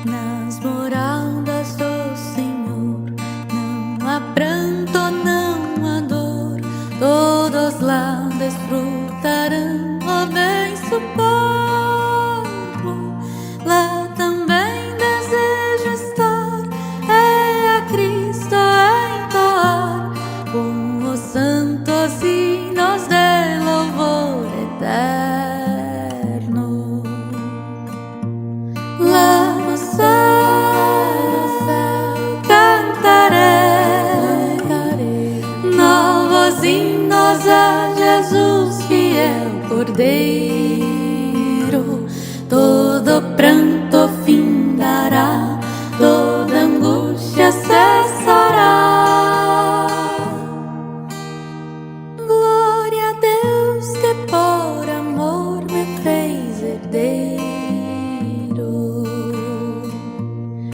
nas moradas do Senhor. Não há pranto, não há dor, todos lá desfrutarão o bem suposto. Lá também desejo estar, é a Cristo entoar com os santos hinos de louvor eterno. Lá no céu cantarei novos hinos a Jesus, fiel Cordeiro.